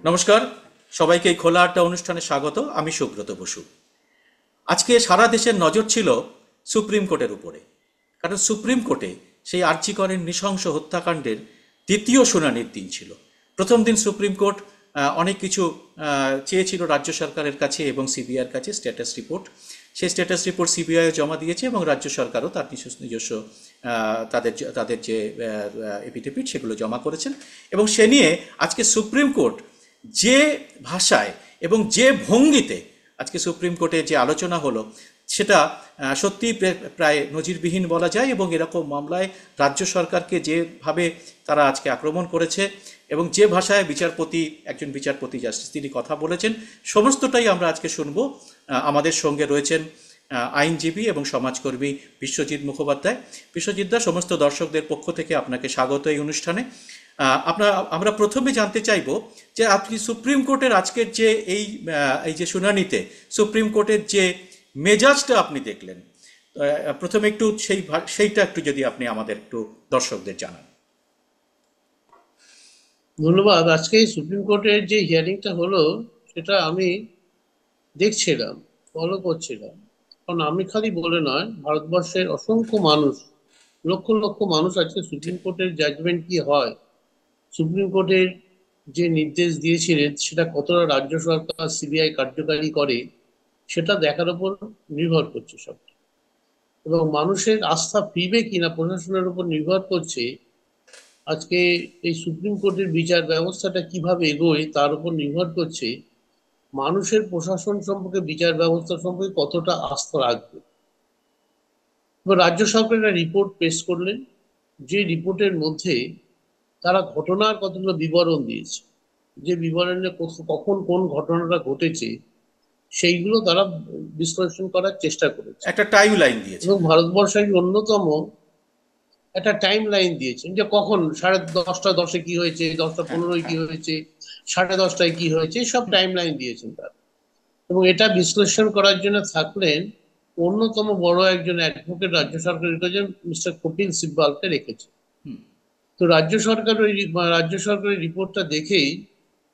নমস্কার, সবাইকে এই খোলা আড্ডা অনুষ্ঠানে স্বাগত। আমি সুব্রত বসু। আজকে সারা দেশের নজর ছিল সুপ্রিম কোর্টের উপরে, কারণ সুপ্রিম কোর্টে সেই আরজি করের নৃশংস হত্যাকাণ্ডের দ্বিতীয় শুনানির দিন ছিল। প্রথম দিন সুপ্রিম কোর্ট অনেক কিছু চেয়েছিল রাজ্য সরকারের কাছে এবং সিবিআইয়ের কাছে স্ট্যাটাস রিপোর্ট। সেই স্ট্যাটাস রিপোর্ট সিবিআই জমা দিয়েছে এবং রাজ্য সরকারও তার নিজস্ব তাদের তাদের যে এপিডেভিট সেগুলো জমা করেছেন। এবং সে নিয়ে আজকে সুপ্রিম কোর্ট যে ভাষায় এবং যে ভঙ্গিতে আজকে সুপ্রিম কোর্টে যে আলোচনা হলো সেটা সত্যি প্রায় নজিরবিহীন বলা যায়। এবং এরকম মামলায় রাজ্য সরকারকে যেভাবে তারা আজকে আক্রমণ করেছে এবং যে ভাষায় একজন বিচারপতি জাস্টিস তিনি কথা বলেছেন, সমস্তটাই আমরা আজকে শুনবো। আমাদের সঙ্গে রয়েছেন আইনজীবী এবং সমাজকর্মী বিশ্বজিৎ মুখোপাধ্যায়। বিশ্বজিৎ দা, সমস্ত দর্শকদের পক্ষ থেকে আপনাকে স্বাগত এই অনুষ্ঠানে। আমরা প্রথমে জানতে চাইব যে আপনি সুপ্রিম কোর্টের আজকের যে এই যে শুনানিতে সুপ্রিম কোর্টের যে মেজাজটা আপনি দেখলেন, প্রথমে একটু সেইটা একটু যদি আপনি আমাদের একটু দর্শকদের জানান। ধন্যবাদ। আজকে সুপ্রিম কোর্টের যে হিয়ারিংটা হলো সেটা আমি দেখছিলাম, ফলো করছিলাম। কারণ আমি খালি বলে নয়, ভারতবর্ষের অসংখ্য মানুষ, লক্ষ লক্ষ মানুষ আজকে সুপ্রিম কোর্টের জাজমেন্ট কি হয়, সুপ্রিম কোর্টের যে নির্দেশ দিয়েছিলেন সেটা কতটা রাজ্য সরকার সিবিআই কার্যকারী করে সেটা দেখার উপর নির্ভর করছে সব। এবং মানুষের আস্থা ফিরবে কিনা প্রশাসনের উপর নির্ভর করছে আজকে এই সুপ্রিম কোর্টের বিচার ব্যবস্থাটা কিভাবে এগোয় তার উপর নির্ভর করছে মানুষের প্রশাসন সম্পর্কে, বিচার ব্যবস্থা সম্পর্কে কতটা আস্থা রাখবে। এবার রাজ্য সরকার একটা রিপোর্ট পেশ করলেন, যে রিপোর্টের মধ্যে তারা ঘটনার কতগুলো বিবরণ দিয়েছে, যে বিবরণে কখন কোন ঘটনাটা ঘটেছে সেইগুলো তারা বিশ্লেষণ করার চেষ্টা করেছে। একটা টাইম লাইন দিয়েছে এবং ভারতবর্ষের অন্যতম একটা টাইম লাইন দিয়েছেন যে কখন 10:10 কি হয়েছে, 10:15 কি হয়েছে, 10:30 কি হয়েছে, সব টাইম লাইন দিয়েছেন তারা। এবং এটা বিশ্লেষণ করার জন্য থাকলেন অন্যতম বড় একজন অ্যাডভোকেট রাজ্য সরকারের কাছে মিস্টার কপিল সিব্বালকে রেখেছে। তো রাজ্য সরকারের রিপোর্টটা দেখেই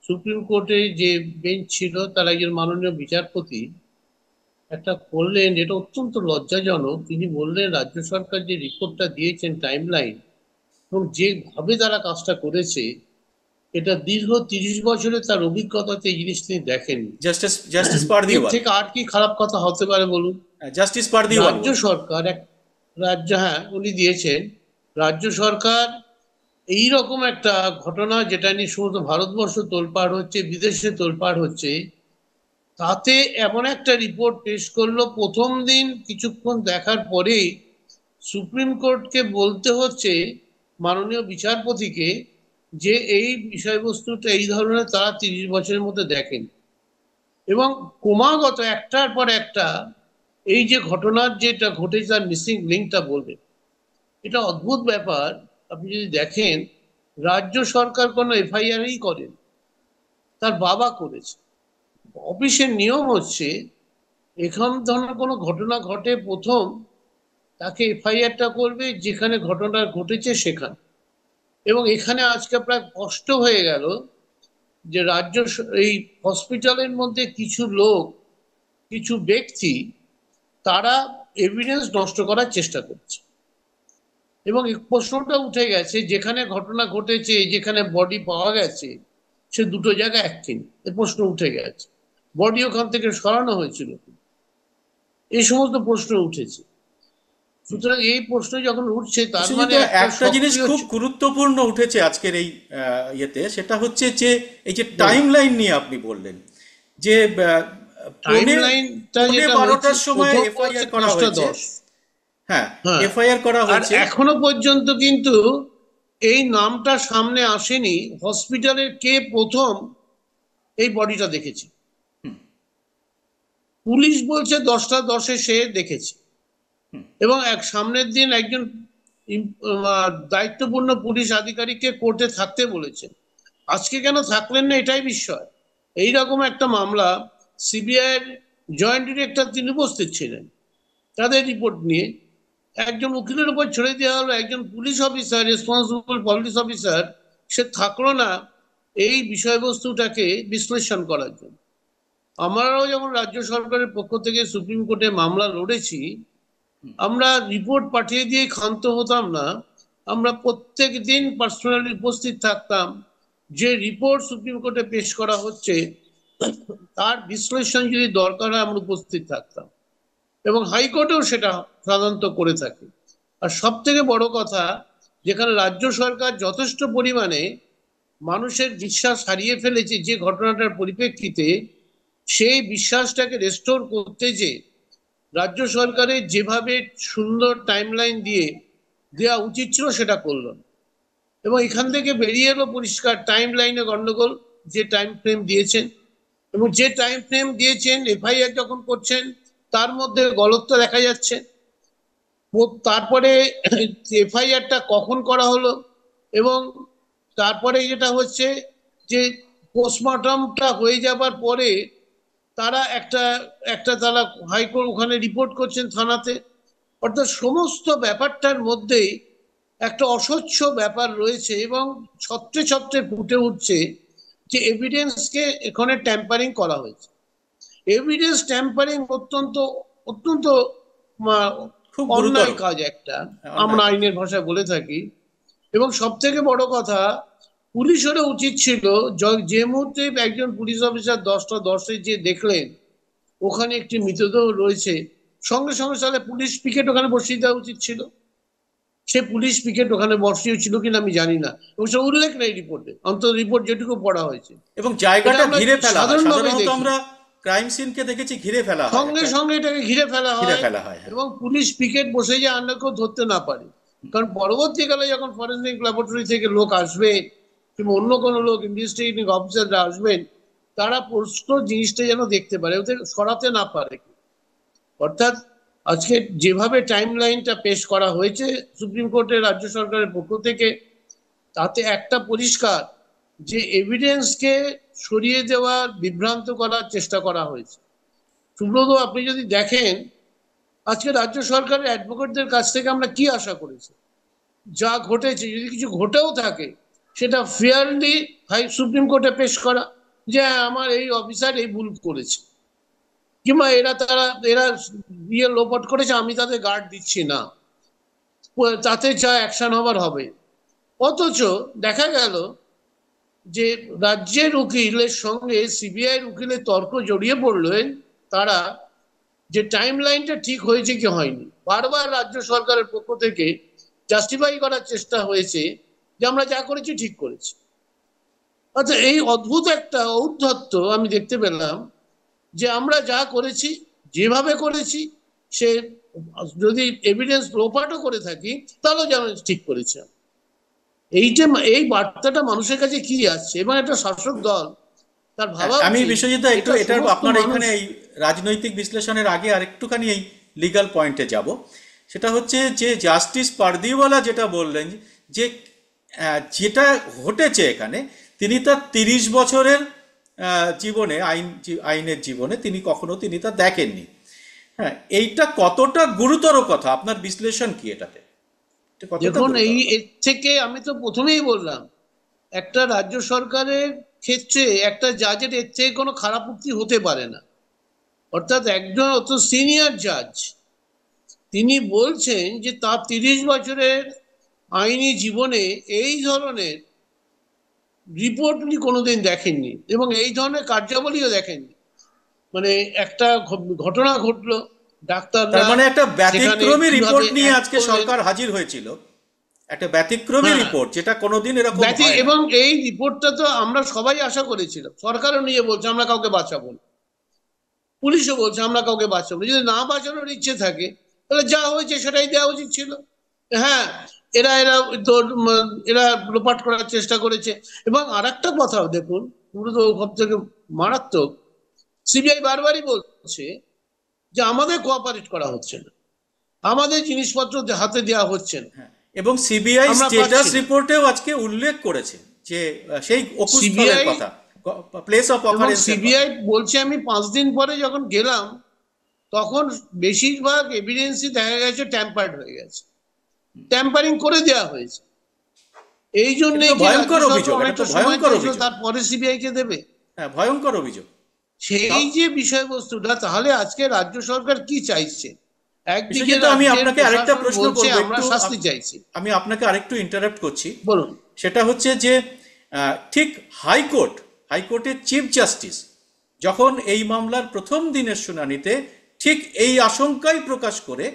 সুপ্রিম কোর্টে যে বেঞ্চ ছিল তার একজন মাননীয় বিচারপতি একটা করলেন, এটা অত্যন্ত লজ্জাজনক। তিনি বললেন রাজ্য সরকার যে রিপোর্টটা দিয়েছেন টাইম লাইন এবং যেভাবে তারা কাজটা করেছে, এটা দীর্ঘ 30 বছরে তার অভিজ্ঞতাতে এই জিনিস তিনি দেখেননি। জাস্টিস এর পারদিওয়াল, থেকে আর কি খারাপ কথা হতে পারে বলুন? জাস্টিস পারদিওয়াল রাজ্য সরকার হ্যাঁ উনি দিয়েছেন। রাজ্য সরকার এইরকম একটা ঘটনা যেটা নিয়ে সমস্ত ভারতবর্ষ তোলপাড় হচ্ছে, বিদেশে তোলপাড় হচ্ছে, তাতে এমন একটা রিপোর্ট পেশ করলো। প্রথম দিন কিছুক্ষণ দেখার পরেই সুপ্রিম কোর্টকে বলতে হচ্ছে মাননীয় বিচারপতিকে যে এই বিষয়বস্তুটা এই ধরনের তারা 30 বছরের মধ্যে দেখেন। এবং ক্রমাগত একটার পর একটা এই যে ঘটনার যেটা ঘটেছে তার মিসিং লিঙ্কটা বলবে। এটা অদ্ভুত ব্যাপার। আপনি যদি দেখেন, রাজ্য সরকার কোনো এফআইআরই করেন, তার বাবা করেছে। অফিসের নিয়ম হচ্ছে এখান ধরনের কোনো ঘটনা ঘটে প্রথম তাকে এফআইআরটা করবে যেখানে ঘটনা ঘটেছে সেখানে। এবং এখানে আজকে প্রায় স্পষ্ট হয়ে গেল যে এই হসপিটালের মধ্যে কিছু লোক, কিছু ব্যক্তি, তারা এভিডেন্স নষ্ট করার চেষ্টা করছে। এবং এই প্রশ্নটা উঠে গেছে যেখানে ঘটনা ঘটেছে, যেখানে বডি পাওয়া গেছে, সে দুটো জায়গা একই। এই প্রশ্ন উঠে গেছে, বডি ওখান থেকে সরানো হয়েছিল, এই সমস্ত প্রশ্ন উঠেছে। সুতরাং এই প্রশ্ন যখন উঠছে তার মানে একটা জিনিস খুব গুরুত্বপূর্ণ উঠেছে আজকের এই ইয়েতে, সেটা হচ্ছে যে এই যে টাইম লাইন নিয়ে আপনি বললেন যে টাইম লাইনটা যেটা 12টার সময় এফআইআর করা হয়েছে। হ্যাঁ, এফআইআর করা হয়েছে। এখনো পর্যন্ত কিন্তু এই নামটা সামনে আসেনি হসপিটালের কে প্রথম এই বডিটা দেখেছে। পুলিশ বলছে 10:10 সে দেখেছে। এবং সামনের দিন একজন দায়িত্বপূর্ণ পুলিশ আধিকারিককে কোর্টে থাকতে বলেছেন। আজকে কেন থাকলেন না এটাই বিস্ময়। এইরকম একটা মামলা সিবিআই এর জয়েন্ট ডিরেক্টর তিনি উপস্থিত ছিলেন, তাদের রিপোর্ট নিয়ে একজন উকিলের উপর ছেড়ে দেওয়া হলো। একজন police officer, responsible police officer, সে থাকলো না এই বিষয়বস্তুটাকে বিশ্লেষণ করার জন্য। আমরাও যখন রাজ্য সরকারের পক্ষ থেকে সুপ্রিম কোর্টে মামলা লড়েছি, আমরা রিপোর্ট পাঠিয়ে দিয়ে ক্ষান্ত হতাম না। আমরা প্রত্যেক দিন পার্সোনালি উপস্থিত থাকতাম, যে রিপোর্ট সুপ্রিম কোর্টে পেশ করা হচ্ছে তার বিশ্লেষণ যদি দরকার হয় আমরা উপস্থিত থাকতাম, এবং হাইকোর্টেও সেটা সাধারণত করে থাকে। আর সব থেকে বড় কথা, যেখানে রাজ্য সরকার যথেষ্ট পরিমাণে মানুষের বিশ্বাস হারিয়ে ফেলেছে যে ঘটনাটার পরিপ্রেক্ষিতে, সেই বিশ্বাসটাকে রেস্টোর করতে যে রাজ্য সরকারের যেভাবে সুন্দর টাইমলাইন দিয়ে দেওয়া উচিত ছিল সেটা করল না। এবং এখান থেকে বেরিয়ে এলো পরিষ্কার টাইম লাইনে গন্ডগোল। যে টাইম ফ্রেম দিয়েছেন এবং যে টাইম ফ্রেম দিয়েছেন এফআইআর যখন করছেন তার মধ্যে গলতটা দেখা যাচ্ছে। তারপরে এফআইআরটা কখন করা হলো, এবং তারপরে যেটা হচ্ছে যে পোস্টমর্টমটা হয়ে যাবার পরে তারা একটা একটা তারা হাইকোর্ট ওখানে রিপোর্ট করছেন থানাতে। অর্থাৎ সমস্ত ব্যাপারটার মধ্যেই একটা অস্বচ্ছ ব্যাপার রয়েছে, এবং ছত্রে ছত্রে ফুটে উঠছে যে এভিডেন্সকে এখানে ট্যাম্পারিং করা হয়েছে। এভিডেন্স ট্যাম্পারিং অত্যন্ত অত্যন্ত খুব গুরুতর অন্যায় কাজ একটা, আমরা আইনের ভাষায় বলে থাকি। এবং সব থেকে বড় কথা, পুলিশেরও উচিত ছিল যে মুহূর্তে একজন পুলিশ অফিসার 10টা 10-এ যে দেখলেন ওখানে একটি মৃতদেহ রয়েছে, সঙ্গে সঙ্গে তাহলে পুলিশ পিকেট ওখানে বসিয়ে দেওয়া উচিত ছিল। সে পুলিশ পিকেট ওখানে বসিয়েছিল কিনা আমি জানি না, এবং সে উল্লেখ নেই রিপোর্টে, অন্তত রিপোর্ট যেটুকু পড়া হয়েছে। এবং জায়গাটা ঘিরে ফেলা হয়, সাধারণভাবে সাধারণত দেখি আমরা ক্রাইম সিনকে দেখেছি ঘিরে ফেলা হয়, সঙ্গে সঙ্গে এটাকে ঘিরে ফেলা ঘিরে হয়, ফেলা হয়। হ্যাঁ। এবং পুলিশ পিকেট বসে যে আর কেউ ধরতে না পারে। কারণ পরবর্তীকালে যখন ফরেনসিক ল্যাবরেটরি থেকে লোক আসবে কিংবা অন্য কোনো লোক ইনভেস্টিগেটিং অফিসাররা আসবেন, তারা প্রশ্ন জিনিসটা যেন দেখতে পারে, ওদের সরাতে না পারে। অর্থাৎ আজকে যেভাবে টাইম লাইনটা পেশ করা হয়েছে সুপ্রিম কোর্টের রাজ্য সরকারের পক্ষ থেকে, তাতে একটা পরিষ্কার যে এভিডেন্সকে সরিয়ে দেওয়ার, বিভ্রান্ত করার চেষ্টা করা হয়েছে। সুব্রত, আপনি যদি দেখেন আজকে রাজ্য সরকারের অ্যাডভোকেটদের কাছ থেকে আমরা কি আশা করেছি? যা ঘটেছে, যদি কিছু ঘটেও থাকে সেটা ফেয়ারলি সুপ্রিম কোর্টে পেশ করা, যে আমার এই অফিসার এই ভুল করেছে, কিংবা এরা বিয়ে লোপাট করেছে, আমি তাদের গার্ড দিচ্ছি না, তাতে যা অ্যাকশন হবার হবে। অথচ দেখা গেল যে রাজ্যের উকিলের সঙ্গে সিবিআইয়ের উকিলের তর্ক জড়িয়ে পড়লেন তারা, যে টাইম লাইনটা ঠিক হয়েছে কি হয়নি। বারবার রাজ্য সরকারের পক্ষ থেকে জাস্টিফাই করার চেষ্টা হয়েছে যে আমরা যা করেছি ঠিক করেছি। আচ্ছা, এই অদ্ভুত একটা ঔদ্ধত্য আমি দেখতে পেলাম যে আমরা যা করেছি, যেভাবে করেছি, সে যদি এভিডেন্স লোপাটও করে থাকি তাহলেও যেন ঠিক করেছে। এই বার্তাটা মানুষের কাছে কি আসছে, এবং একটা শাসক দল তার ভাবা আমি উচিত বিশ্বজিৎ একটু এটা এটার সমস্ত আপনার মানুষ। এখানে এই রাজনৈতিক বিশ্লেষণের আগে আরেকটুখানি এই লিগ্যাল পয়েন্টে যাব। সেটা হচ্ছে যে জাস্টিস পারদিওয়ালা যেটা বললেন যে যেটা ঘটেছে এখানে, তিনি তার 30 বছরের জীবনে আইনের জীবনে তিনি কখনো তা দেখেননি। হ্যাঁ, এইটা কতটা গুরুতর কথা, আপনার বিশ্লেষণ কি এটাতে? এটা কতটা দেখুন, গুরুতর কথা? এর থেকে আমি তো প্রথমেই বললাম, একটা রাজ্য সরকারের ক্ষেত্রে একটা জাজের এর থেকে কোনো খারাপ উক্তি হতে পারে না। অর্থাৎ একজন অত সিনিয়র জাজ, তিনি বলছেন যে তার 30 বছরের আইনি জীবনে এই ধরনের রিপোর্ট উনি কোনোদিন দেখেননি, এবং এই ধরনের কার্যাবলীও দেখেননি। মানে একটা ঘটনা ঘটলো, তার ডাক্তাররা মানে একটা সেখানে ব্যতিক্রমী রিপোর্ট কিভাবে নিয়ে act আজকে করলেন। সরকার হাজির হয়েছিল, একটা ব্যতিক্রমী হ্যাঁ, রিপোর্ট যেটা কোনোদিন এরকম হয় না। এবং এই রিপোর্টটা তো আমরা সবাই আশা করেছিলাম। সরকারও নিয়ে বলছে আমরা কাউকে বাঁচাবো না, পুলিশও বলছে আমরা কাউকে বাঁচাবো না। যদি না বাঁচানোর ইচ্ছে থাকে তাহলে যা হয়েছে সেটাই দেওয়া উচিত ছিল। হ্যাঁ, এরা এরা তোর এরা লোপাট করার চেষ্টা করেছে। এবং আর একটা কথাও দেখুন, পুরো তো সব থেকে মারাত্মক, সিবিআই বারবারই বলছে যে আমাদের কোঅপারেট করা হচ্ছে না, আমাদের জিনিসপত্র হাতে দেওয়া হচ্ছে না, হ্যাঁ, এবং সিবিআই আমরা স্টেটাস পাচ্ছি না। রিপোর্টেও আজকে উল্লেখ করেছে যে সেই অকুস্থলের সিবিআই কথা, প্লেস অফ এবং অকারেন্সের কথা। সিবিআই বলছে, আমি 5 দিন পরে যখন গেলাম তখন বেশিরভাগ এভিডেন্সই দেখা গেছে ট্যাম্পার্ড হয়ে গেছে, ট্যাম্পারিং করে দেওয়া হয়েছে। এই জন্য এটা তো ভয়ঙ্কর অভিযোগ, এটা তো ভয়ঙ্কর অভিযোগ। তারপরে সিবিআই কে দেবে। হ্যাঁ, ভয়ঙ্কর অভিযোগ। সেই যে বিষয়বস্তুটা, তাহলে আজকে রাজ্য সরকার কি চাইছে? একদিকে বিশেষত আমি রাজ্যের আপনাকে আরেকটা প্রশাসন প্রশ্ন বলছে করবো, আমরা একটু শাস্তি চাইছি। আমি আপনাকে আরেকটু ইন্টারাপ্ট করছি। বলুন। সেটা হচ্ছে যে ঠিক হাইকোর্টের চিফ জাস্টিস যখন এই মামলার প্রথম দিনের শুনানিতে ঠিক এই আশঙ্কাই প্রকাশ করে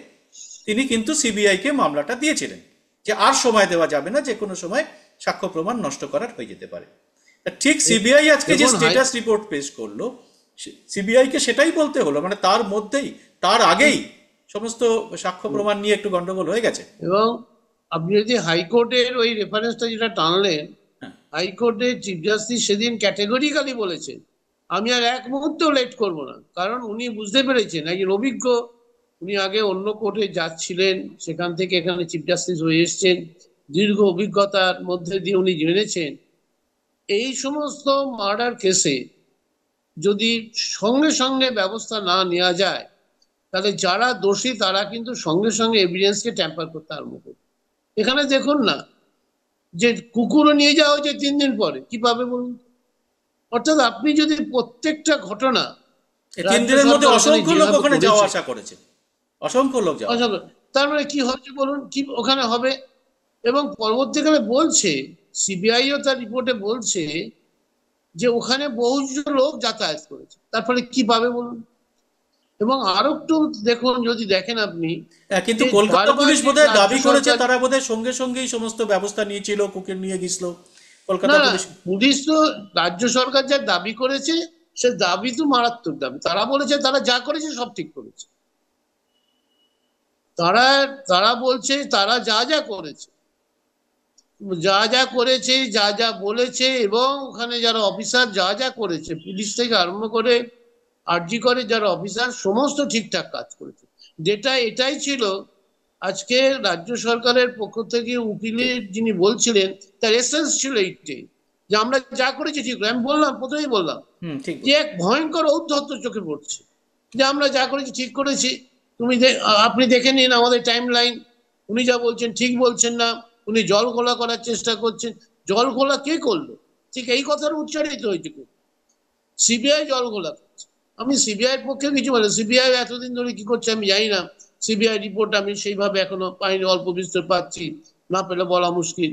তিনি কিন্তু সিবিআইকে মামলাটা দিয়েছিলেন যে আর সময় দেওয়া যাবে না, যে কোনো সময় সাক্ষ্য প্রমাণ নষ্ট করার হয়ে যেতে পারে। ঠিক সিবিআই আজকে যে স্ট্যাটাস রিপোর্ট পেশ করলো, সিবিআইকে সেটাই বলতে হলো, মানে তার মধ্যেই, তার আগেই সমস্ত সাক্ষ্য প্রমাণ নিয়ে একটু গন্ডগোল হয়ে গেছে। এবং আপনি যদি হাইকোর্টের ওই রেফারেন্সটা যেটা টানলেন, হাইকোর্টের চিফ জাস্টিস সেদিন ক্যাটেগরিক্যালি বলেছেন আমি আর এক মুহূর্তেও লেট করব না, কারণ উনি বুঝতে পেরেছেন একজন অভিজ্ঞ, উনি আগে অন্য কোর্টে যাচ্ছিলেন, সেখান থেকে এখানে চিফ জাস্টিস হয়ে এসছেন, দীর্ঘ অভিজ্ঞতার মধ্যে দিয়ে উনি জেনেছেন এই সমস্ত মার্ডার কেসে যদি সঙ্গে সঙ্গে ব্যবস্থা না নেওয়া যায় তাহলে যারা দোষী তারা কিন্তু সঙ্গে সঙ্গে এভিডেন্সকে ট্যাম্পার করতে আরম্ভ করবে। এখানে দেখুন না, যে কুকুরও নিয়ে যাওয়া হয়েছে 3 দিন পরে, কি পাবে বলুন? অর্থাৎ আপনি যদি প্রত্যেকটা ঘটনা 3 দিনের মধ্যে অসংখ্য লোক ওখানে যাওয়া আসা করেছে, অসংখ্য লোক যাওয়া, তার মানে কি হচ্ছে বলুন, কি ওখানে হবে? এবং পরবর্তীকালে বলছে সিবিআইও তার রিপোর্টে বলছে যে ওখানে বহুজন লোক যাতায়াত করেছে, তারপরে কি পাবে বলুন? এবং আরো একটু দেখুন, যদি দেখেন আপনি, কিন্তু কলকাতা পুলিশ বোধহয় দাবি করেছে তারা বোধহয় সঙ্গে সঙ্গেই সমস্ত ব্যবস্থা নিয়েছিল, কুকুর নিয়ে গেছিল কলকাতা পুলিশ। পুলিশ তো রাজ্য সরকার যা দাবি করেছে সে দাবি তো মারাত্মক দাবি। তারা বলেছে তারা যা করেছে সব ঠিক করেছে, তারা বলছে তারা যা যা করেছে, যা যা বলেছে, এবং ওখানে যারা অফিসার যা যা করেছে, পুলিশ থেকে আরম্ভ করে আরজি করে যারা অফিসার, সমস্ত ঠিকঠাক কাজ করেছে। যেটা এটাই ছিল আজকে রাজ্য সরকারের পক্ষ থেকে উকিলের যিনি বলছিলেন তার এসেন্স ছিল এইটাই, যে আমরা যা করেছি ঠিক। আমি বললাম, প্রথমেই বললাম যে এক ভয়ঙ্কর ঔদ্ধত্য চোখে পড়ছে, যে আমরা যা করেছি ঠিক করেছি। আপনি দেখে নিন আমাদের টাইম লাইন, উনি যা বলছেন ঠিক বলছেন না, উনি জল ঘোলা করার চেষ্টা করছেন। জল ঘোলা কে করলো? ঠিক এই কথার উচ্চারিত হয়েছে, সিবিআই জল ঘোলা করছে। আমি সিবিআই এর পক্ষে কিছু বলি, সিবিআই এতদিন ধরে কি করছে আমি জানি না, সিবিআই রিপোর্ট আমি সেইভাবে এখনো পাইনি, অল্প বিস্তর পাচ্ছি, না পেলে বলা মুশকিল।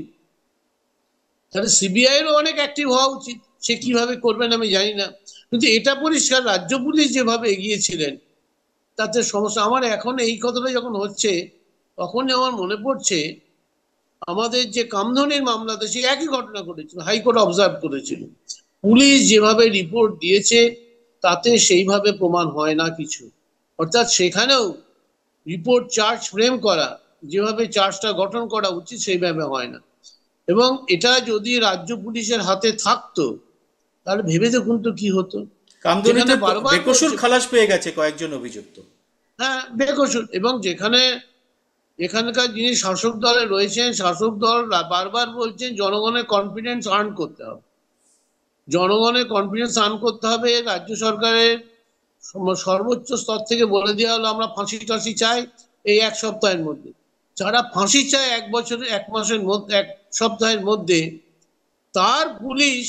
তাহলে সিবিআই এরও অনেক অ্যাক্টিভ হওয়া উচিত, সে কিভাবে করবেন আমি জানি না, কিন্তু এটা পরিষ্কার রাজ্য পুলিশ যেভাবে এগিয়েছিলেন তাতে সমস্যা। আমার এখন এই কথাটা যখন হচ্ছে তখনই আমার মনে পড়ছে আমাদের যে কামধনির মামলাতে সে একই ঘটনা ঘটেছিল, হাইকোর্ট অবজার্ভ করেছিল, পুলিশ যেভাবে রিপোর্ট দিয়েছে তাতে সেইভাবে প্রমাণ হয় না কিছু। অর্থাৎ সেখানেও রিপোর্ট চার্জ ফ্রেম করা, যেভাবে চার্জটা গঠন করা উচিত সেইভাবে হয় না। এবং এটা যদি রাজ্য পুলিশের হাতে থাকতো তাহলে ভেবে দেখুন তো কি হতো। কামদুনিতে বেকসুর খালাস পেয়ে গেছে কয়েকজন অভিযুক্ত। হ্যাঁ, বেকসুর। এবং এখানকার যিনি শাসক দলে রয়েছেন, শাসক দল বারবার বলছেন জনগণের কনফিডেন্স আর্ন করতে হবে, জনগণের কনফিডেন্স আর্ন করতে হবে। রাজ্য সরকারের সর্বোচ্চ স্তর থেকে বলে দেওয়া হলো আমরা ফাঁসি টাঁসি চাই এই 1 সপ্তাহের মধ্যে। যারা ফাঁসি চায় 1 মাসের মধ্যে, 1 সপ্তাহের মধ্যে, তার পুলিশ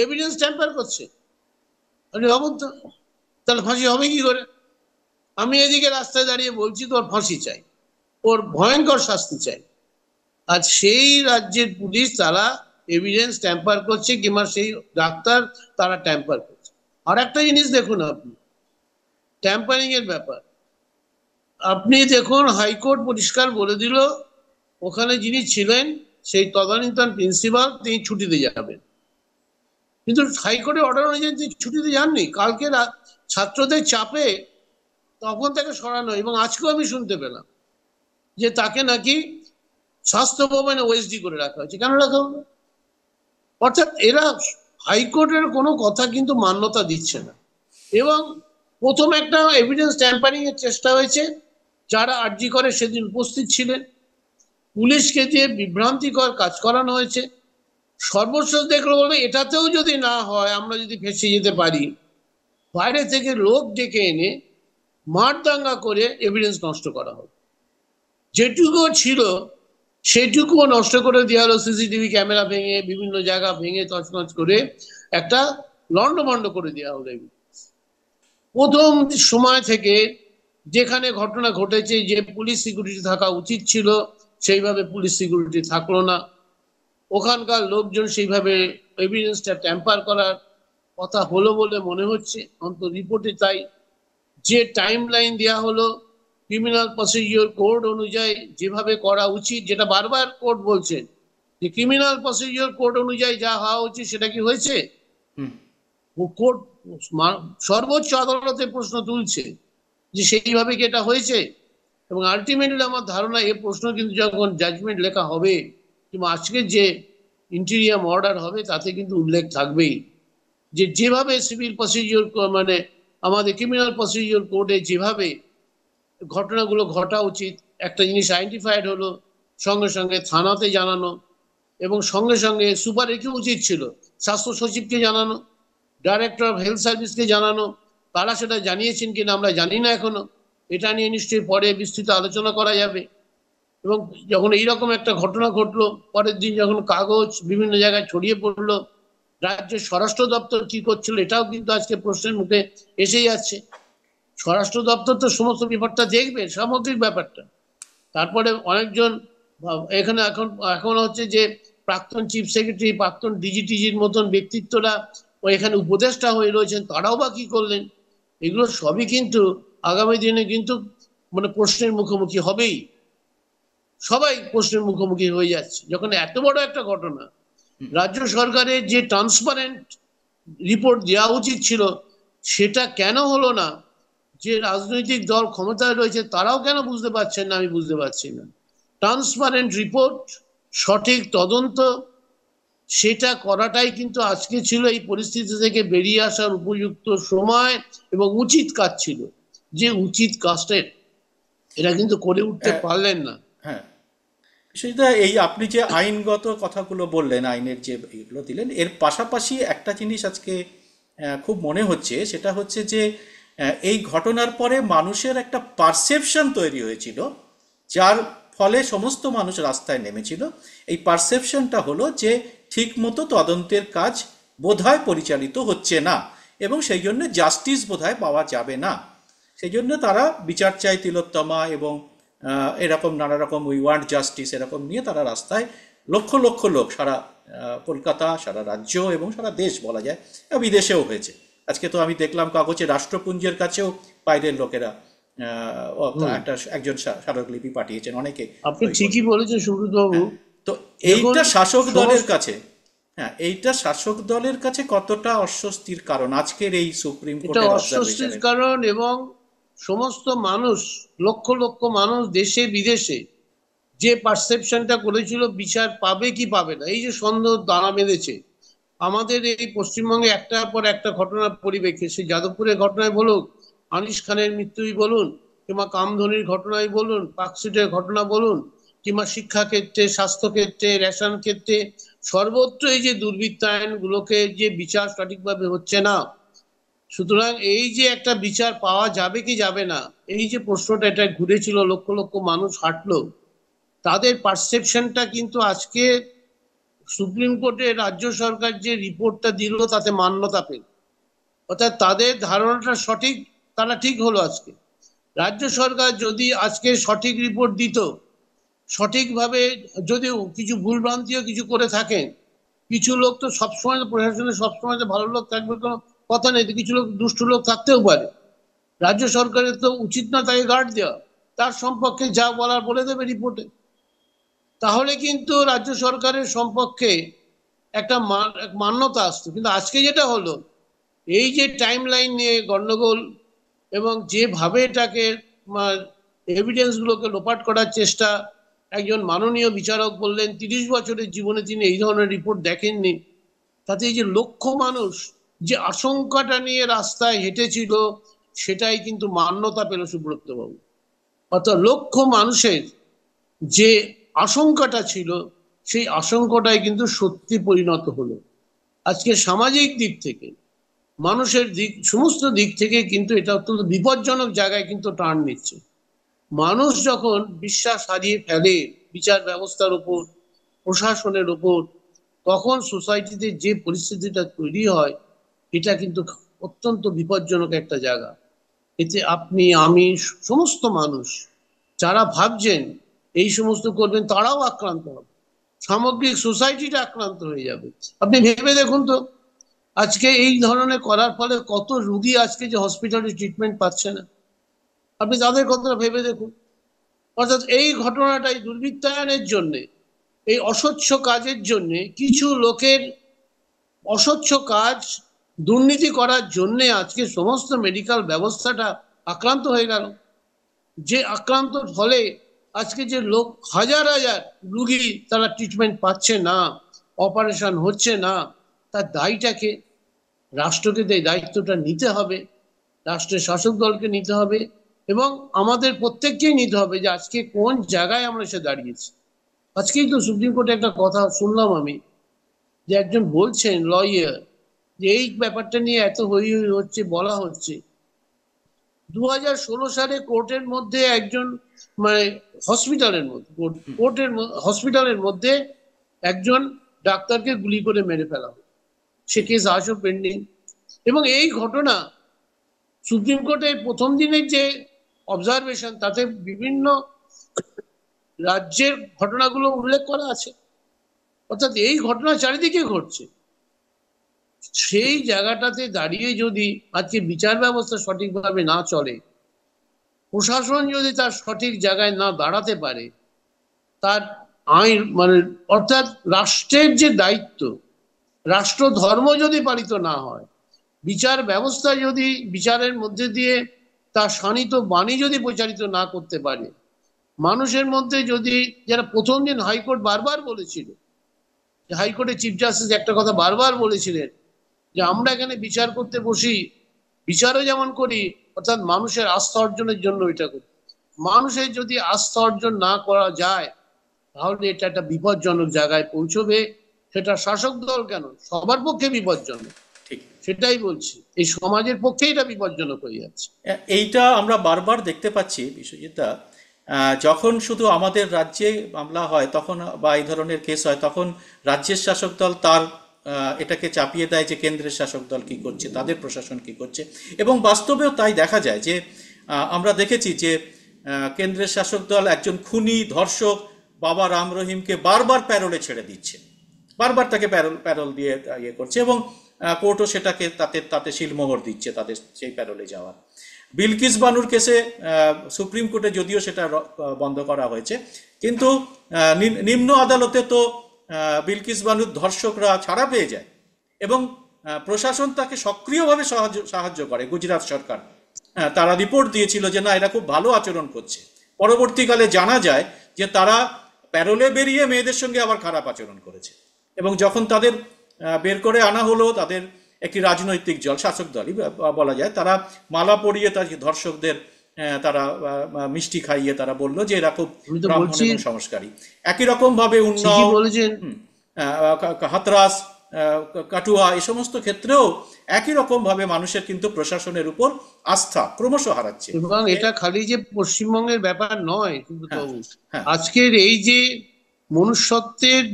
এভিডেন্স ট্যাম্পার করছে। ভাবুন তো, তাহলে ফাঁসি হবে কি করে? আমি এদিকে রাস্তায় দাঁড়িয়ে বলছি তোর ফাঁসি চাই, ওর ভয়ঙ্কর শাস্তি চাই, আর সেই রাজ্যের পুলিশ তারা এভিডেন্স ট্যাম্পার করছে, কিংবা সেই ডাক্তার তারা ট্যাম্পার করছে। আর একটা জিনিস দেখুন আপনি, ট্যাম্পারিং এর ব্যাপার আপনি দেখুন, হাইকোর্ট পরিষ্কার বলে দিল ওখানে যিনি ছিলেন সেই তদানীন্তন প্রিন্সিপাল তিনি ছুটিতে যাবেন, কিন্তু হাইকোর্টের অর্ডার অনুযায়ী তিনি ছুটিতে যাননি। কালকে ছাত্রদের চাপে তখন তাকে সরানো, এবং আজকেও আমি শুনতে পেলাম যে তাকে নাকি স্বাস্থ্য ভবনে ওএসডি করে রাখা হয়েছে। কেন রাখা হলো? অর্থাৎ এরা হাইকোর্টের কোনো কথা কিন্তু মান্যতা দিচ্ছে না। এবং প্রথম একটা এভিডেন্স ট্যাম্পারিং এর চেষ্টা হয়েছে, যারা আরজি করে সেদিন উপস্থিত ছিলেন, পুলিশকে দিয়ে বিভ্রান্তিকর কাজ করানো হয়েছে। সর্বশেষ দেখলো বলবে এটাতেও যদি না হয়, আমরা যদি ফেঁসে যেতে পারি, বাইরে থেকে লোক ডেকে এনে মারদাঙ্গা করে এভিডেন্স নষ্ট করা হবে। যেটুকু ছিল সেটুকুও নষ্ট করে দেওয়া হলো, সিসিটিভি ক্যামেরা ভেঙে, বিভিন্ন জায়গা ভেঙে তছনছ করে একটা লন্ডভন্ড করে দেওয়া হলো। প্রথম সময় থেকে যেখানে ঘটনা ঘটেছে, যে পুলিশ সিকিউরিটি থাকা উচিত ছিল সেইভাবে পুলিশ সিকিউরিটি থাকলো না, ওখানকার লোকজন সেইভাবে এভিডেন্সটা ট্যাম্পার করার কথা হলো বলে মনে হচ্ছে, অন্তত রিপোর্টে তাই। যে টাইম লাইন দেওয়া হলো ক্রিমিনাল প্রসিডিওর কোড অনুযায়ী যেভাবে করা উচিত, যেটা বারবার কোর্ট বলছেন যে ক্রিমিনাল প্রসিডিওর কোড অনুযায়ী যা হওয়া উচিত সেটা কি হয়েছে? কোর্ট সর্বোচ্চ আদালতে প্রশ্ন তুলছে যে সেইভাবে কি এটা হয়েছে? এবং আলটিমেটলি আমার ধারণা এই প্রশ্ন কিন্তু যখন জাজমেন্ট লেখা হবে কিংবা আজকের যে ইন্টেরিয়াম অর্ডার হবে তাতে কিন্তু উল্লেখ থাকবেই যে যেভাবে সিভিল প্রসিডিওর মানে আমাদের ক্রিমিনাল প্রসিডিওর কোডে যেভাবে ঘটনাগুলো ঘটা উচিত, একটা জিনিস আইডেন্টিফাইড হলো, সঙ্গে সঙ্গে থানাতে জানানো, এবং সঙ্গে সঙ্গে সুপারের কি উচিত ছিল? স্বাস্থ্য সচিবকে জানানো, ডাইরেক্টর অফ হেলথ সার্ভিসকে জানানো। তারা সেটা জানিয়েছেন কিনা আমরা জানি না এখনো, এটা নিয়ে নিশ্চয়ই পরে বিস্তৃত আলোচনা করা যাবে। এবং যখন এইরকম একটা ঘটনা ঘটলো, পরের দিন যখন কাগজ বিভিন্ন জায়গায় ছড়িয়ে পড়লো, রাজ্যের স্বরাষ্ট্র দপ্তর কি করছিল এটাও কিন্তু আজকে প্রশ্নের মুখে এসে যাচ্ছে। স্বরাষ্ট্র দপ্তর তো সমস্ত ব্যাপারটা দেখবে, সামগ্রিক ব্যাপারটা। তারপরে অনেকজন এখানে এখন হচ্ছে যে প্রাক্তন চিফ সেক্রেটারি, প্রাক্তন ডিজিটিজির মতন ব্যক্তিত্বরা এখানে উপদেষ্টা হয়ে রয়েছেন, তারাও বা কি করলেন? এগুলো সবই কিন্তু আগামী দিনে কিন্তু মানে প্রশ্নের মুখোমুখি হবেই। সবাই প্রশ্নের মুখোমুখি হয়ে যাচ্ছে যখন এত বড় একটা ঘটনা। রাজ্য সরকারের যে ট্রান্সপারেন্ট রিপোর্ট দেওয়া উচিত ছিল সেটা কেন হলো না? যে রাজনৈতিক দল ক্ষমতায় রয়েছে তারাও কেন বুঝতে পারছেন না? আমি বুঝতে পারছি না। ট্রান্সপারেন্ট রিপোর্ট, সঠিক তদন্ত, সেটা করাটাই কিন্তু আজকে ছিল এই পরিস্থিতি থেকে বেরিয়ে আসার উপযুক্ত সময় এবং উচিত কাজ ছিল। যে উচিত কাজটা এটা কিন্তু করে উঠতে পারলেন না। হ্যাঁ, সেটা এই আপনি যে আইনগত কথাগুলো বললেন, আইনের যে এগুলো দিলেন, এর পাশাপাশি একটা জিনিস আজকে খুব মনে হচ্ছে, সেটা হচ্ছে যে এই ঘটনার পরে মানুষের একটা পারসেপশন তৈরি হয়েছিল, যার ফলে সমস্ত মানুষ রাস্তায় নেমেছিল। এই পারসেপশনটা হলো যে ঠিকমতো তদন্তের কাজ বোধহয় পরিচালিত হচ্ছে না, এবং সেই জন্য জাস্টিস বোধহয় পাওয়া যাবে না। সেই জন্য তারা বিচার চায় তিলোত্তমা এবং এরকম নানা রকম উই ওয়ান্ট জাস্টিস এরকম নিয়ে তারা রাস্তায় লক্ষ লক্ষ লোক, সারা কলকাতা, সারা রাজ্য এবং সারা দেশ বলা যায়, বিদেশেও হয়েছে। আজকে তো আমি দেখলাম কাগজে রাষ্ট্রপুঞ্জের কাছেও বাইরের লোকেরা একজন স্মারকলিপি পাঠিয়েছেন অনেকে। আপনি ঠিকই বলেছেন সুব্রত বাবু। তো এইটা শাসক দলের কাছে, হ্যাঁ, এইটা শাসক দলের কাছে কতটা অস্বস্তির কারণ আজকের এই সুপ্রিম এটা কোর্টের অস্বস্তির কারণ, এবং সমস্ত মানুষ, লক্ষ লক্ষ মানুষ দেশে বিদেশে যে পারসেপশনটা করেছিল বিচার পাবে কি পাবে না, এই যে সন্দেহ দানা বেঁধেছে আমাদের এই পশ্চিমবঙ্গে একটার পর একটা ঘটনার পরিপ্রেক্ষিতে, সে যাদবপুরের ঘটনায় বলুন, আনিস খানের মৃত্যুই বলুন, কিংবা কামধনির ঘটনায় বলুন, পার্কস্ট্রিটের ঘটনা বলুন, কিংবা শিক্ষা ক্ষেত্রে, স্বাস্থ্য ক্ষেত্রে, রেশন ক্ষেত্রে, সর্বত্র এই যে দুর্বৃত্তায়ন গুলোকে যে বিচার সঠিকভাবে হচ্ছে না। সুতরাং এই যে একটা বিচার পাওয়া যাবে কি যাবে না, এই যে প্রশ্নটা এটা ঘুরেছিল, লক্ষ লক্ষ মানুষ হাঁটলো, তাদের পারসেপশনটা কিন্তু আজকে সুপ্রিম কোর্টে রাজ্য সরকার যে রিপোর্টটা দিল তাতে মান্যতা পেল। অর্থাৎ তাদের ধারণাটা সঠিক, তারা ঠিক হলো। আজকে রাজ্য সরকার যদি আজকে সঠিক রিপোর্ট দিত, সঠিকভাবে, যদিও কিছু ভুলভ্রান্তিও কিছু করে থাকেন, কিছু লোক তো সবসময়, প্রশাসনে সবসময় ভালো লোক থাকবে কোনো কথা নেই, কিছু লোক দুষ্ট লোক থাকতেও পারে। রাজ্য সরকারের তো উচিত না তাকে গার্ড দেওয়া, তার সম্পর্কে যা বলার বলে দেবে রিপোর্টে। তাহলে কিন্তু রাজ্য সরকারের সম্পর্কে একটা মান্যতা আসতো। কিন্তু আজকে যেটা হলো, এই যে টাইম লাইন নিয়ে গন্ডগোল এবং যেভাবে এটাকে এভিডেন্স গুলোকে লোপাট করার চেষ্টা, একজন মাননীয় বিচারক বললেন 30 বছরের জীবনে তিনি এই ধরনের রিপোর্ট দেখেননি। তাতে এই যে লক্ষ মানুষ যে আশঙ্কাটা নিয়ে রাস্তায় হেঁটেছিল সেটাই কিন্তু মান্যতা পেল সুব্রত বাবু। অর্থাৎ লক্ষ মানুষের যে আশঙ্কাটা ছিল সেই আশঙ্কাটাই কিন্তু সত্যি পরিণত হলো। আজকে সামাজিক দিক থেকে, মানুষের দিক, সমস্ত দিক থেকে কিন্তু এটা অত্যন্ত বিপজ্জনক জায়গায় কিন্তু টার্ন নিচ্ছে। মানুষ যখন বিশ্বাস হারিয়ে ফেলে বিচার ব্যবস্থার উপর, প্রশাসনের উপর, তখন সোসাইটিতে যে পরিস্থিতিটা তৈরি হয়, এটা কিন্তু অত্যন্ত বিপজ্জনক একটা জায়গা। এতে আপনি, আমি, সমস্ত মানুষ যারা ভাবছেন এই সমস্ত করবেন, তারাও আক্রান্ত হবে, সামগ্রিক সোসাইটিটা আক্রান্ত হয়ে যাবে। আপনি ভেবে দেখুন তো, আজকে এই ধরনের করার ফলে কত রুগী আজকে যে হসপিটালে ট্রিটমেন্ট পাচ্ছে না, আপনি তাদের কথাটা ভেবে দেখুন। অর্থাৎ এই ঘটনাটাই দুর্বৃত্তায়নের জন্য, এই অস্বচ্ছ কাজের জন্য, কিছু লোকের অস্বচ্ছ কাজ, দুর্নীতি করার জন্য আজকে সমস্ত মেডিকেল ব্যবস্থাটা আক্রান্ত হয়ে গেল। যে আক্রান্তর ফলে আজকে যে লোক হাজার হাজার রুগী তারা ট্রিটমেন্ট পাচ্ছে না, অপারেশন হচ্ছে না, তার দায়টাকে, রাষ্ট্রকে এই দায়িত্বটা নিতে হবে, রাষ্ট্রের শাসক দলকে নিতে হবে, এবং আমাদের প্রত্যেককেই নিতে হবে যে আজকে কোন জায়গায় আমরা এসে দাঁড়িয়েছি। আজকেই তো সুপ্রিম কোর্টে একটা কথা শুনলাম আমি, যে একজন বলছেন, লয়ার, যে এই ব্যাপারটা নিয়ে এত হই হই হচ্ছে, বলা হচ্ছে 2016 সালে কোর্টের মধ্যে একজন, মানে হসপিটালের মধ্যে, হসপিটালের মধ্যে একজন ডাক্তারকে গুলি করে মেরে ফেলা হয়, সে কেস আজও পেন্ডিং। এবং এই ঘটনা সুপ্রিম কোর্টের প্রথম দিনের যে অবজারভেশন, তাতে বিভিন্ন রাজ্যের ঘটনাগুলো উল্লেখ করা আছে। অর্থাৎ এই ঘটনা চারিদিকে ঘটছে। সেই জায়গাটাতে দাঁড়িয়ে যদি আজকে বিচার ব্যবস্থা সঠিকভাবে না চলে, প্রশাসন যদি তার সঠিক জায়গায় না দাঁড়াতে পারে, তার আইন, মানে অর্থাৎ রাষ্ট্রের যে দায়িত্ব, রাষ্ট্র ধর্ম যদি পালিত না হয়, বিচার ব্যবস্থা যদি বিচারের মধ্যে দিয়ে তার শানিত বাণী যদি প্রচারিত না করতে পারে, মানুষের মধ্যে যদি, যারা প্রথম দিন হাইকোর্ট বারবার বলেছিল, যে হাইকোর্টের চিফ জাস্টিস একটা কথা বারবার বলেছিলেন, যে আমরা এখানে বিচার করতে বসি, বিচারও যেমন করি, অর্থাৎ মানুষের আস্থা অর্জনের জন্য এটা করি। মানুষের যদি আস্থা অর্জন না করা যায়, তাহলে এটা একটা বিপজ্জনক জায়গায় পৌঁছবে। সেটা শাসক দল কেন, সবার পক্ষে বিপজ্জনক। ঠিক, সেটাই বলছি, এই সমাজের পক্ষে এটা বিপজ্জনক হয়ে যাচ্ছে। এইটা আমরা বারবার দেখতে পাচ্ছি বিশ্বজিৎদা। যখন শুধু আমাদের রাজ্যে মামলা হয় তখন, বা এই ধরনের কেস হয়, তখন রাজ্যের শাসক দল তার এটাকে চাপিয়ে দেয় যে কেন্দ্রের শাসক দল কি করছে, তাদের প্রশাসন কি করছে। এবং বাস্তবেও তাই দেখা যায় যে আমরা দেখেছি যে কেন্দ্রের শাসক দল একজন খুনি ধর্ষক বাবা রাম রহিমকে বারবার প্যারোলে ছেড়ে দিচ্ছে, বারবার তাকে প্যারোল দিয়ে ইয়ে করছে, এবং কোর্টও সেটাকে তাতে তাতে শিলমোহর দিচ্ছে তাদের সেই প্যারোলে যাওয়ার। বিলকিস বানুর কেসে সুপ্রিম কোর্টে যদিও সেটা বন্ধ করা হয়েছে, কিন্তু নিম্ন আদালতে তো বিলকিস বানুর ধর্ষকরা ছাড়া পেয়ে যায়, এবং প্রশাসন তাকে সক্রিয়ভাবে সাহায্য করে। গুজরাট সরকার, তারা রিপোর্ট দিয়েছিল যে না, এরা খুব ভালো আচরণ করছে। পরবর্তীকালে জানা যায় যে তারা প্যারোলে বেরিয়ে মেয়েদের সঙ্গে আবার খারাপ আচরণ করেছে, এবং যখন তাদের বের করে আনা হলো, তাদের একটি রাজনৈতিক দল, শাসক দলই বলা যায়, তারা মালা পরিয়ে তার ধর্ষকদের তারা মিষ্টি খাইয়ে তারা বললো যে এরা খুব ব্রাহ্মণ এবং সংস্কারী। একই রকম ভাবে উন্নাও, হাতরাস, কাটুয়া, এই সমস্ত ক্ষেত্রেও একই রকম ভাবে মানুষের কিন্তু প্রশাসনের উপর আস্থা ক্রমশ হারাচ্ছে। এবং এটা খালি যে পশ্চিমবঙ্গের ব্যাপার নয়, কিন্তু আজকের এই যে মনুষ্যত্বের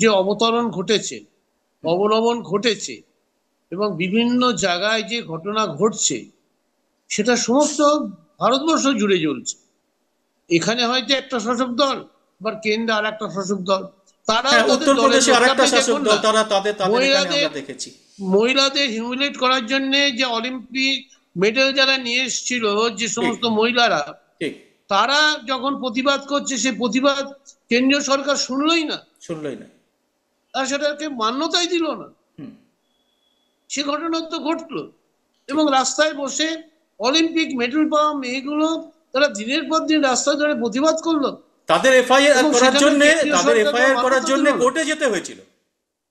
যে অবতরণ ঘটেছে, অবনমন ঘটেছে, এবং বিভিন্ন জায়গায় যে ঘটনা ঘটছে, সেটা সমস্ত ভারতবর্ষ জুড়ে চলছে। এখানে হয়তো একটা শাসক দল, বা কেন্দ্রে আর একটা শাসক দল, তারা উত্তরপ্রদেশে আরেকটা শাসক দল, তারা তাদের মহিলাদের হিউমিলেট করার জন্য যে অলিম্পিক মেডেল যারা নিয়ে এসেছিল, যে সমস্ত মহিলারা, তারা যখন প্রতিবাদ করছে, সে প্রতিবাদ কেন্দ্রীয় সরকার শুনলই না, আর সেটাকে মান্যতাই দিল না। সে ঘটনা তো ঘটলো, এবং রাস্তায় বসে অলিম্পিক মেডেল পাওয়া মেয়েগুলো তারা দিনের পর দিন রাস্তায় ধরে প্রতিবাদ করলো। তাদের এফআইআর করার জন্য কোর্টে যেতে হয়েছিল,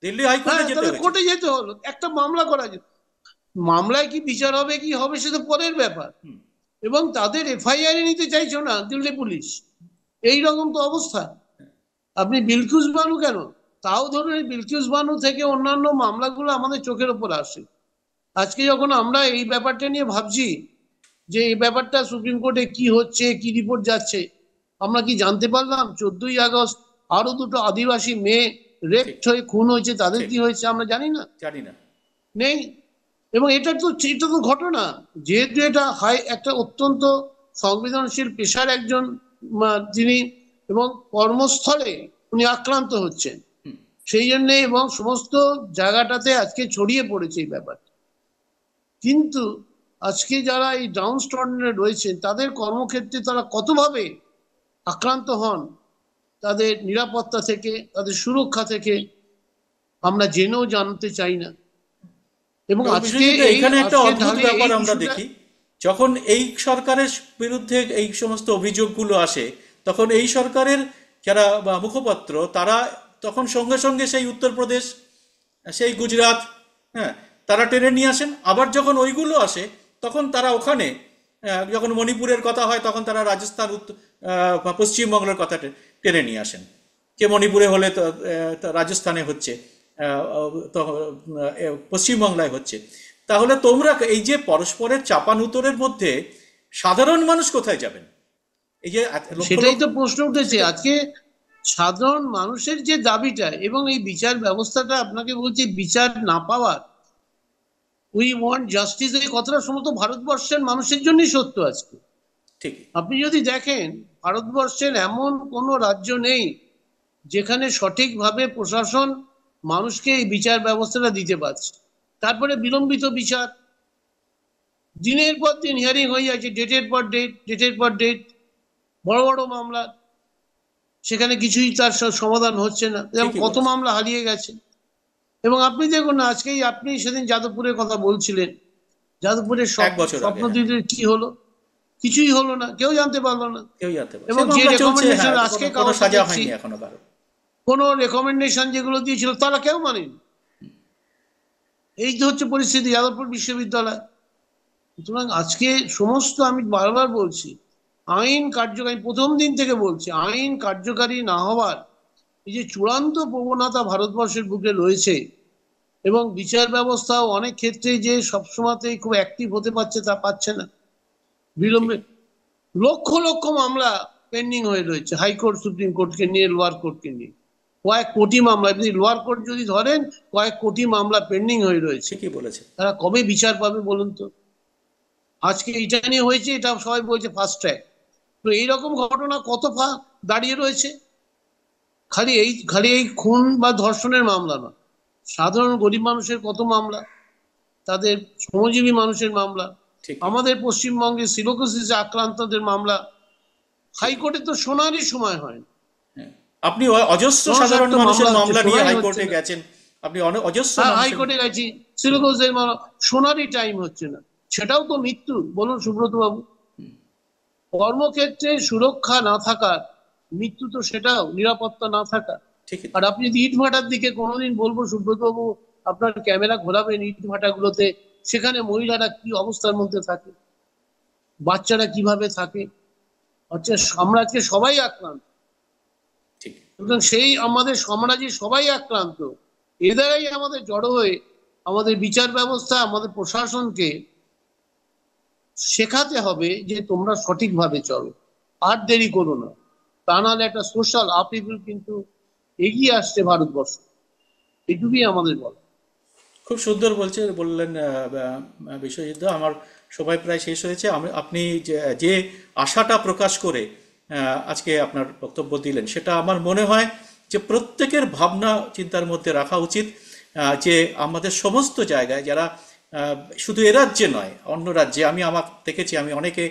দিল্লি হাইকোর্টে কোর্টে যেতে হলো, একটা মামলা করা যেত। মামলায় কি বিচার হবে কি হবে সে তো পরের ব্যাপার, এবং তাদের এফআইআর নিতে চাইছো না দিল্লি পুলিশ। এই রকম তো অবস্থা। আপনি বিলকিস বানু কেন, তাও ধরুন বিলকিস বানু থেকে অন্যান্য মামলাগুলো আমাদের চোখের ওপর আসে। আজকে যখন আমরা এই ব্যাপারটা নিয়ে ভাবছি, যে এই ব্যাপারটা সুপ্রিম কোর্টে কি হচ্ছে, কি রিপোর্ট যাচ্ছে, আমরা কি জানতে পারলাম? 14ই আগস্ট আরো দুটো আদিবাসী মেয়ে রেপ ঠিক হয়ে খুন হয়েছে, তাদের ঠিক কি হয়েছে আমরা জানি না? জানি না। নেই। এবং এটা তো ঘটনা, যেহেতু এটা একটা অত্যন্ত সংবেদনশীল পেশার একজন যিনি, এবং কর্মস্থলে উনি আক্রান্ত হচ্ছেন, হুম। সেই জন্য এবং সমস্ত জায়গাটাতে আজকে ছড়িয়ে পড়েছে এই ব্যাপারটা। কিন্তু আজকে যারা এই ডাউন স্টর্নে রয়েছেন তাদের কর্মক্ষেত্রে তারা কতভাবে আক্রান্ত হন, তাদের নিরাপত্তা থেকে, তাদের সুরক্ষা থেকে আমরা জেনেও জানতে চাই না। এবং আজকে বিশ্বজিৎ, এই এখানে একটা আজকে অদ্ভুত ঢালে ব্যাপার এই আমরা ইস্যুটা। দেখি, যখন এই সরকারের বিরুদ্ধে এই সমস্ত অভিযোগগুলো আসে, তখন এই সরকারের যারা বা মুখপাত্র তারা তখন সঙ্গে সঙ্গে সেই উত্তরপ্রদেশ, সেই গুজরাট, হ্যাঁ, তারা টেনে নিয়ে আসেন। আবার যখন ওইগুলো আসে তখন তারা ওখানে, যখন মণিপুরের কথা হয় তখন তারা রাজস্থান, বা পশ্চিমবঙ্গের কথা টেনে নিয়ে আসেন, যে মণিপুরে হলে তো তো রাজস্থানে হচ্ছে, তো পশ্চিমবাংলায় হচ্ছে। তাহলে তোমরা এই যে পরস্পরের চাপানুতরের মধ্যে সাধারণ মানুষ কোথায় যাবেন? এই যে লক্ষ সেটাই লক্ষ, তো প্রশ্ন উঠেছে সেটাই আজকে। সাধারণ মানুষের যে দাবিটা এবং এই বিচার ব্যবস্থাটা, আপনাকে বলছি, বিচার না পাওয়ার, উই ওয়ান্ট জাস্টিস, এই কথাটা সমস্ত ভারতবর্ষের মানুষের জন্যই সত্য আজকে। ঠিকই। আপনি যদি দেখেন, ভারতবর্ষের এমন কোনো রাজ্য নেই যেখানে সঠিকভাবে প্রশাসন মানুষকে এই বিচার ব্যবস্থাটা দিতে পারছে। তারপরে বিলম্বিত বিচার, দিনের পর দিন হিয়ারিং হয়ে যাচ্ছে, ডেটের পর ডেট, ডেটের পর ডেট, বড় বড় মামলা, সেখানে কিছুই তার সমাধান হচ্ছে না, এবং ঠিকই কত বলেছেন। মামলা হারিয়ে গেছে। এবং আপনি দেখুন না, আজকেই আপনি সেদিন যাদবপুরের কথা বলছিলেন, যাদবপুরের 1 বছর আগে, হ্যাঁ, স্বপ্নদ্বীপের কি হলো? কিছুই হলো না, কেউ জানতে পারলো না। কেউ জানতে পারে। সে এবং যে মামলা চলছে, রেকমেন্ডেশন হ্যাঁ, আজকে কোনো কোনো কাগজটা সাজা দেখছি, হয়নি এখনো কারো। কোনো রেকমেন্ডেশন যেগুলো দিয়েছিল তারা কেউ মানেনি। এই যে হচ্ছে পরিস্থিতি যাদবপুর বিশ্ববিদ্যালয়। সুতরাং আজকে সমস্ত, আমি বারবার বলছি, আইন কার্যকারী, প্রথম দিন থেকে বলছি, আইন কার্যকারী না হওয়ার এই যে চূড়ান্ত প্রবণতা ভারতবর্ষের বুকে রয়েছে, এবং বিচার ব্যবস্থাও অনেক ক্ষেত্রে যে সবসময়তেই খুব অ্যাক্টিভ হতে পারছে তা পাচ্ছে না, ঠিক। বিলম্বে। লক্ষ লক্ষ মামলা পেন্ডিং হয়ে রয়েছে হাইকোর্ট, সুপ্রিম কোর্টকে নিয়ে, লোয়ার কোর্টকে নিয়ে, কয়েক কোটি মামলা, যদি লোয়ার কোর্ট যদি ধরেন, কয়েক কোটি মামলা পেন্ডিং হয়ে রয়েছে। ঠিকই বলেছেন। তারা কবে বিচার পাবে বলুন তো? আজকে এটা নিয়ে হয়েছে, এটা সবাই বলছে ফাস্ট ট্র্যাক। তো এইরকম ঘটনা কত দাঁড়িয়ে রয়েছে। খালি এই খুন বা ধর্ষণের মামলা না, সাধারণ গরিব মানুষের কত মামলা, তাদের শ্রমজীবী মানুষের মামলা, ঠিকই। আমাদের পশ্চিমবঙ্গে সিলোকোসিসে আক্রান্তদের মামলা, ঠিকই। হাইকোর্টে তো শোনারই সময় হয় না। হ্যাঁ। আপনি অজস্র সাধারণ 50-60টা মানুষের মামলা হচ্ছে, মামলা নিয়ে শোনাই হচ্ছে হাইকোর্টে না। গেছেন। আপনি অজস্র হ্যাঁ, মানুষের। হাইকোর্টে গেছি, সিলোকোসের মামলা, শোনারই টাইম হচ্ছে না। সেটাও তো মৃত্যু, বলুন সুব্রত বাবু। কর্মক্ষেত্রে সুরক্ষা না থাকার মৃত্যু তো সেটাও, নিরাপত্তা না থাকা। ঠিকই আর তাই। আপনি যদি ইট ভাটার দিকে কোনোদিন, বলবো সুব্রত বাবু, আপনার ক্যামেরা ঘোরাবেন ইট ভাটাগুলোতে, সেখানে মহিলারা কি অবস্থার মধ্যে থাকে, বাচ্চারা কিভাবে থাকে, হচ্ছে আমরা আজকে সবাই আক্রান্ত। ঠিক। সুতরাং সেই আমাদের সমাজে সবাই আক্রান্ত। এ দ্বারাই আমাদের জড়ো হয়ে আমাদের বিচার ব্যবস্থা, আমাদের প্রশাসনকে শেখাতে হবে যে তোমরা সঠিকভাবে চলো, আর দেরি করো না। তা নাহলে একটা সোশ্যাল আপহিল কিন্তু এগিয়ে আসছে ভারতবর্ষ। এটুকুই আমাদের বলা। খুব সুন্দর বললেন বিশ্বজিৎ দা। আমার সময় প্রায় শেষ হয়েছে। আপনি যে যে আশাটা প্রকাশ করে আজকে আপনার বক্তব্য দিলেন, সেটা আমার মনে হয় যে প্রত্যেকের ভাবনা চিন্তার মধ্যে রাখা উচিত, যে আমাদের সমস্ত জায়গায় যারা, শুধু এ রাজ্যে নয়, অন্য রাজ্যে আমার দেখেছি, আমি অনেকে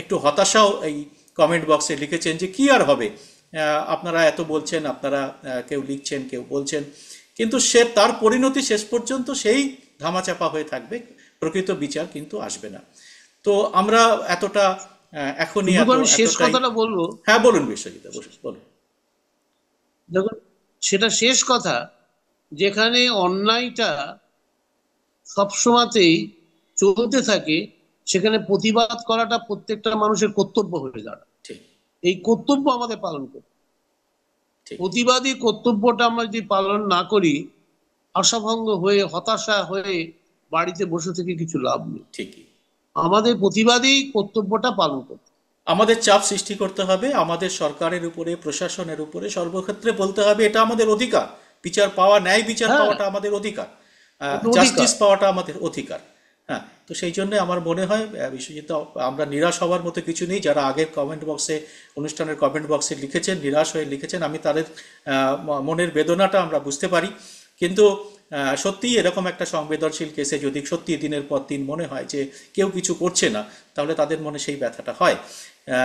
একটু হতাশাও এই কমেন্ট বক্সে লিখেছেন যে কি আর হবে, আপনারা এত বলছেন, আপনারা কেউ লিখছেন, কেউ বলছেন, কিন্তু তার পরিণতি শেষ পর্যন্ত সেই ধামাচাপা হয়ে থাকবে, প্রকৃত বিচার কিন্তু আসবে না। তো আমরা এতটা, এখনই শুধু আমি শেষ এতটাই। কথাটা বলবো, হ্যাঁ, বলুন বিশ্বজিৎ, বলুন। দেখুন, সেটা শেষ কথা, যেখানে অন্যায়টা সবসময়তেই চলতে থাকে, সেখানে প্রতিবাদ করাটা প্রত্যেকটা মানুষের কর্তব্য হয়ে দাঁড়ায়। ঠিক। এই কর্তব্য আমাদের পালন করতে। ঠিক। প্রতিবাদী কর্তব্যটা আমরা যদি পালন না করি, আশাভঙ্গ হয়ে, হতাশা হয়ে বাড়িতে বসে থেকে কিছু লাভ নেই। ঠিকই। আমাদের প্রতিবাদী কর্তব্যটা পালন করতে হবে। আমাদের চাপ সৃষ্টি করতে হবে, আমাদের সরকারের উপরে, প্রশাসনের উপরে, সর্বক্ষেত্রে বলতে হবে এটা আমাদের অধিকার। বিচার পাওয়া, ন্যায় বিচার হ্যাঁ, পাওয়াটা আমাদের অধিকার, এটা অধিকার। জাস্টিস পাওয়াটা আমাদের অধিকার। হ্যাঁ, তো সেই জন্য আমার মনে হয় বিশ্বজিৎ, আমরা নিরাশ হওয়ার মতো কিছু নেই। যারা আগের কমেন্ট বক্সে, অনুষ্ঠানের কমেন্ট বক্সে লিখেছেন, নিরাশ হয়ে লিখেছেন, আমি তাদের মনের বেদনাটা আমরা বুঝতে পারি। কিন্তু সত্যিই এরকম একটা সংবেদনশীল কেসে যদি সত্যি দিনের পর দিন মনে হয় যে কেউ কিছু করছে না, তাহলে তাদের মনে সেই ব্যথাটা হয়।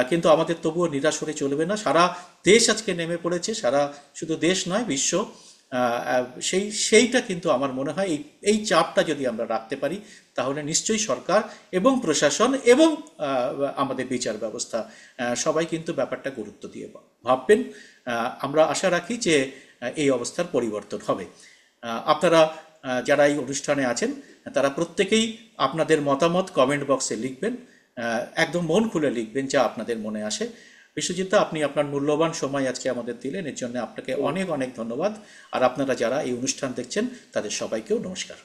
কিন্তু আমাদের তবুও নিরাশ হলে চলবে না। সারা দেশ আজকে নেমে পড়েছে, সারা শুধু দেশ নয়, বিশ্ব। সেইটা কিন্তু আমার মনে হয় এই চাপটা যদি আমরা রাখতে পারি, তাহলে নিশ্চয়ই সরকার এবং প্রশাসন এবং আমাদের বিচার ব্যবস্থা সবাই কিন্তু ব্যাপারটা গুরুত্ব দিয়ে ভাববেন। আমরা আশা রাখি যে এই অবস্থার পরিবর্তন হবে। আপনারা যারা এই অনুষ্ঠানে আছেন, তারা প্রত্যেকেই আপনাদের মতামত কমেন্ট বক্সে লিখবেন, একদম মন খুলে লিখবেন যা আপনাদের মনে আসে। বিশ্বজিৎ, আপনি আপনার মূল্যবান সময় আজকে আমাদের দিলেন, এর জন্য আপনাকে অনেক অনেক ধন্যবাদ। আর আপনারা যারা এই অনুষ্ঠান দেখছেন, তাদের সবাইকেও নমস্কার।